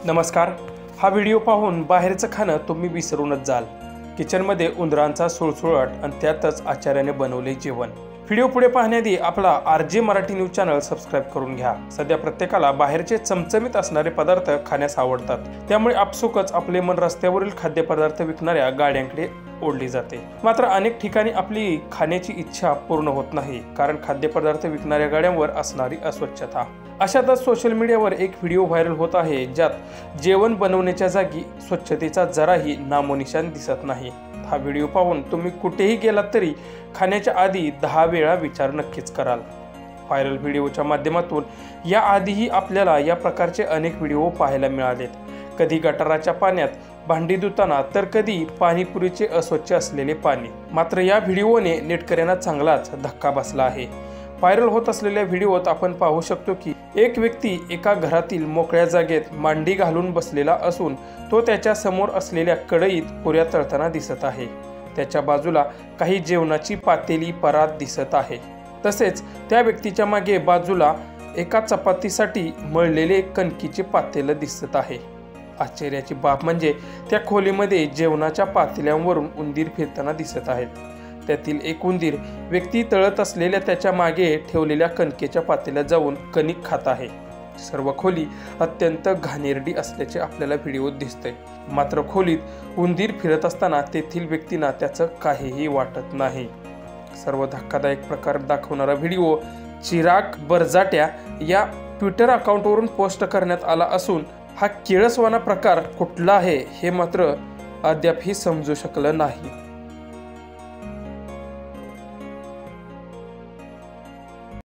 नमस्कार। हा व्हिडिओ पाहून बाहेरचं खाणं तुम्ही विसरूनच जाल। किचनमध्ये उंदरांचा सुळसुळाट आणि त्यातच आचार्याने बनवले जेवण। व्हिडिओ पुढे पाहण्याआधी आपला RJ Marathi news channel subscribe करून घ्या। सध्या प्रत्येकाला बाहेरचे चमचमीत असणारे पदार्थ खाण्यास आवडतात, त्यामुळे आपसुकच आपले मन रस्त्यावरील खाद्यपदार्थ विकणाऱ्या गाड्यांकडे ओढली जाते। मात्र अनेक ठिकाणी आपली खाण्याची इच्छा पूर्ण होत नाही, कारण खाद्यपदार्थ विकणाऱ्या गाड्यांवर असणारी अस्वच्छता। अशातच सोशल मीडियावर एक व्हिडिओ व्हायरल होत आहे, ज्यात जेवण बनवण्याच्या जागी स्वच्छतेचा जराही नामोनिशाण दिसत नाही। हा व्हिडिओ पाहून तुम्ही कुठेही गेलात तरी खाण्याच्या आधी 10 वेळा विचार नक्कीच कराल। व्हायरल व्हिडिओच्या माध्यमातून या आधीही आपल्याला या प्रकारचे अनेक व्हिडिओ पाहायला मिळालेत। कधी गटाराच्या पाण्यात भांडी धुताना, तर कधी पाणीपुरीचे अस्वच्छ असलेले पाणी। मात्र या व्हिडिओने नेटकऱ्यांना चांगलाच धक्का बसला आहे। व्हायरल होत असलेल्या व्हिडिओत आपण पाहू शकतो की एक व्यक्ती एका घरातील मोकळ्या जागेत मांडी घालून बसलेला असून तो त्याच्या समोर असलेल्या कढईत पुऱ्या तळताना दिसत आहे। त्याच्या बाजूला काही जेवणाची पातेली परात दिसत आहे। तसेच त्या व्यक्तीच्या मागे बाजूला एका चपातीसाठी मळलेले कणकीचे पातेल दिसत आहे। आश्चर्याची बाब म्हणजे त्या खोलीमध्ये जेवणाच्या पातेल्यांवरून उंदीर फिरताना दिसत आहेत। त्यातील एक उंदीर व्यक्ती तळत असलेल्या त्याच्या मागे ठेवलेल्या कणकेच्या पातेल्यात जाऊन कणिक खात आहे। सर्व खोली अत्यंत घाणेरडी असल्याचे आपल्याला व्हिडिओत दिसतंय। मात्र खोलीत उंदीर फिरत असताना तेथील व्यक्तींना त्याचं काहीही वाटत नाही। सर्व धक्कादायक प्रकार दाखवणारा व्हिडिओ चिराग बरजाट्या या ट्विटर अकाउंटवरून पोस्ट करण्यात आला असून हा किळसवाना प्रकार कुठला आहे हे मात्र अद्यापही समजू शकलं नाही।